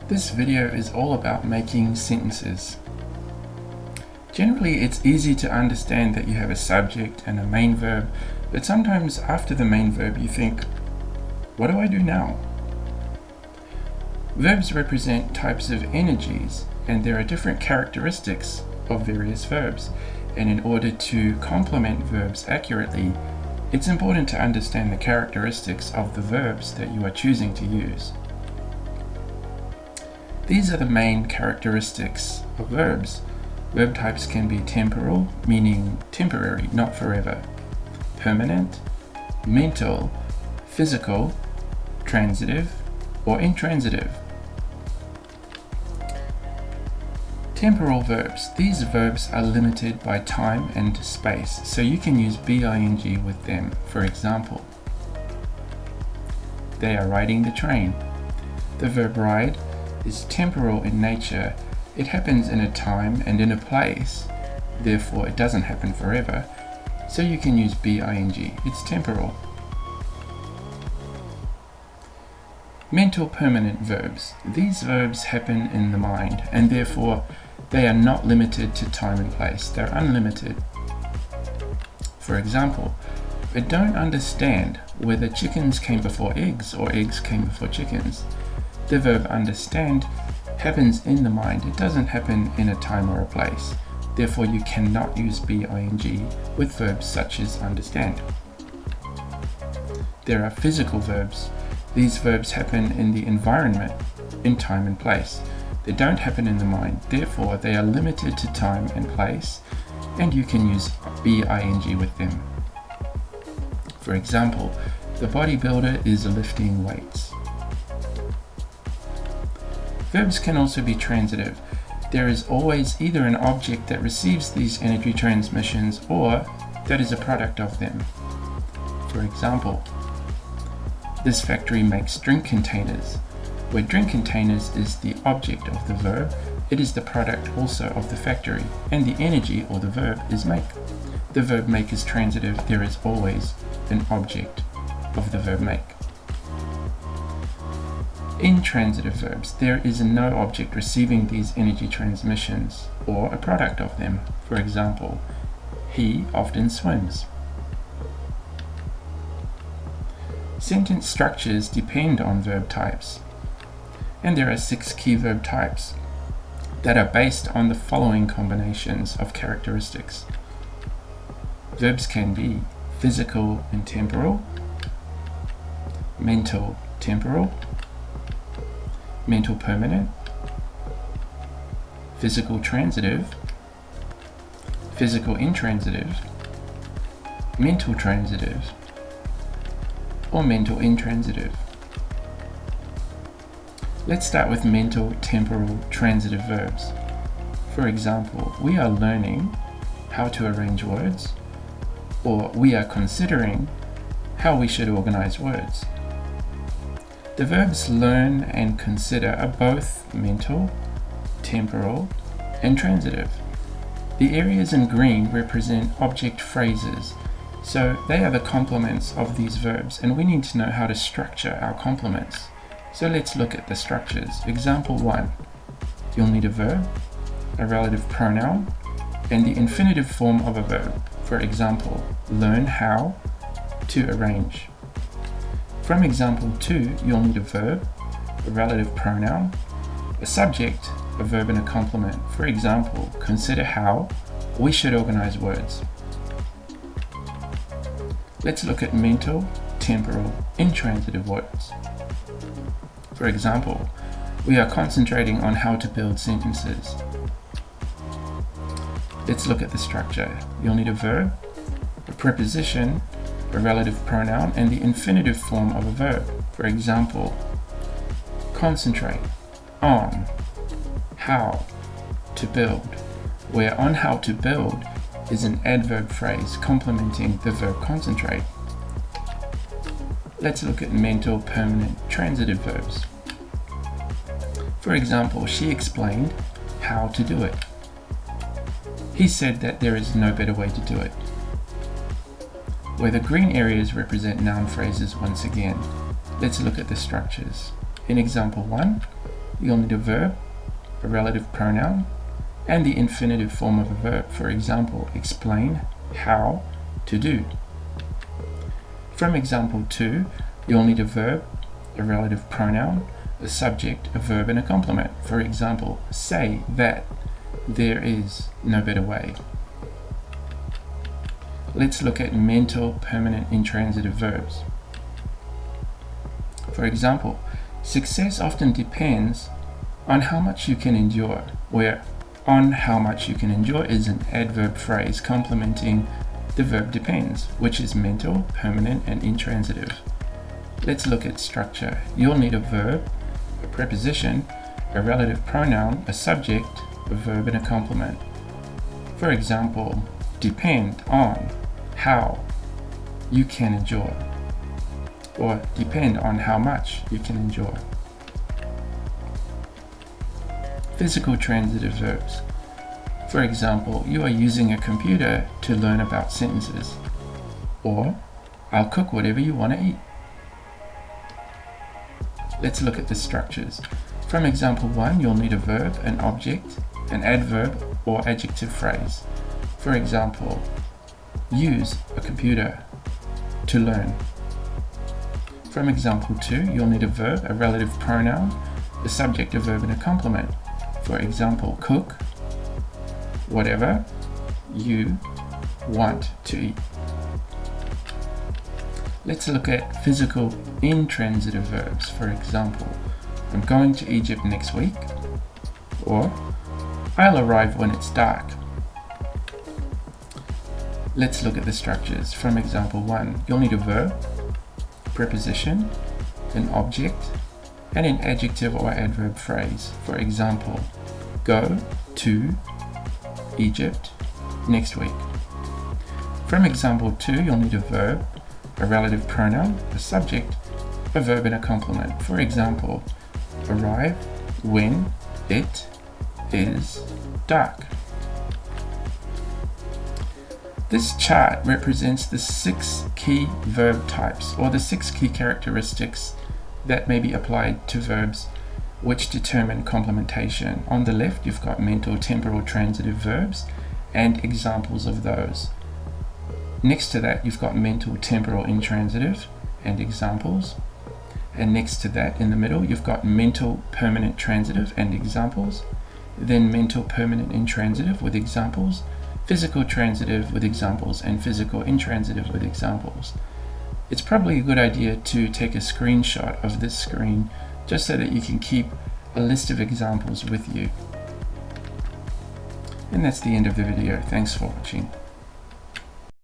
This video is all about making sentences. Generally, it's easy to understand that you have a subject and a main verb, but sometimes after the main verb you think, what do I do now? Verbs represent types of energies, and there are different characteristics of various verbs, and in order to complement verbs accurately, it's important to understand the characteristics of the verbs that you are choosing to use. These are the main characteristics of verbs. Verb types can be temporal, meaning temporary, not forever, permanent, mental, physical, transitive, or intransitive. Temporal verbs. These verbs are limited by time and space, so you can use BING with them. For example, they are riding the train. The verb ride is temporal in nature. It happens in a time and in a place, therefore it doesn't happen forever, so you can use BING. It's temporal. Mental permanent verbs. These verbs happen in the mind, and therefore they are not limited to time and place. They're unlimited. For example, I don't understand whether chickens came before eggs or eggs came before chickens. The verb understand happens in the mind. It doesn't happen in a time or a place. Therefore, you cannot use BING with verbs such as understand. There are physical verbs. These verbs happen in the environment, in time and place. They don't happen in the mind. Therefore, they are limited to time and place, and you can use BING with them. For example, the bodybuilder is lifting weights. Verbs can also be transitive. There is always either an object that receives these energy transmissions or that is a product of them. For example, this factory makes drink containers. Where drink containers is the object of the verb, it is the product also of the factory, and the energy or the verb is make. The verb make is transitive. There is always an object of the verb make. Intransitive verbs, there is no object receiving these energy transmissions or a product of them. For example, he often swims. Sentence structures depend on verb types, and there are 6 key verb types that are based on the following combinations of characteristics. Verbs can be physical and temporal, mental temporal, mental permanent, physical transitive, physical intransitive, mental transitive, or mental intransitive. Let's start with mental temporal transitive verbs. For example, we are learning how to arrange words, or we are considering how we should organize words. The verbs learn and consider are both mental, temporal, and transitive. The areas in green represent object phrases, so they are the complements of these verbs, and we need to know how to structure our complements. So let's look at the structures. Example 1. You'll need a verb, a relative pronoun, and the infinitive form of a verb. For example, learn how to arrange. From example 2, you'll need a verb, a relative pronoun, a subject, a verb, and a complement. For example, consider how we should organize words. Let's look at mental, temporal, intransitive words. For example, we are concentrating on how to build sentences. Let's look at the structure. You'll need a verb, a preposition, a relative pronoun, and the infinitive form of a verb. For example, concentrate, on, how, to build, where on how to build is an adverb phrase complementing the verb concentrate. Let's look at mental permanent transitive verbs. For example, she explained how to do it. He said that there is no better way to do it. Where the green areas represent noun phrases once again. Let's look at the structures. In example 1, you'll need a verb, a relative pronoun, and the infinitive form of a verb. For example, explain how to do. From example 2, you'll need a verb, a relative pronoun, a subject, a verb, and a complement. For example, say that there is no better way. Let's look at mental permanent intransitive verbs. For example, success often depends on how much you can endure, where on how much you can endure is an adverb phrase complementing the verb depends, which is mental, permanent, and intransitive. Let's look at structure. You'll need a verb, a preposition, a relative pronoun, a subject, a verb, and a complement. For example, depend on how you can endure, or depend on how much you can endure. Physical transitive verbs. For example, you are using a computer to learn about sentences, or I'll cook whatever you want to eat. Let's look at the structures. From example 1, you'll need a verb, an object, an adverb, or adjective phrase. For example, use a computer to learn. From example 2, you'll need a verb, a relative pronoun, a subject, a verb, and a complement. For example, cook whatever you want to eat. Let's look at physical intransitive verbs. For example, I'm going to Egypt next week, or I'll arrive when it's dark. Let's look at the structures. From example 1, you'll need a verb, preposition, an object, and an adjective or adverb phrase. For example, go to Egypt next week. From example 2, you'll need a verb, a relative pronoun, a subject, a verb, and a complement. For example, arrive when it is dark. This chart represents the 6 key verb types, or the 6 key characteristics that may be applied to verbs which determine complementation. On the left, you've got mental temporal transitive verbs and examples of those. Next to that, you've got mental temporal intransitive and examples. And next to that, in the middle, you've got mental permanent transitive and examples. Then mental permanent intransitive with examples, physical transitive with examples, and physical intransitive with examples. It's probably a good idea to take a screenshot of this screen just so that you can keep a list of examples with you. And that's the end of the video. Thanks for watching.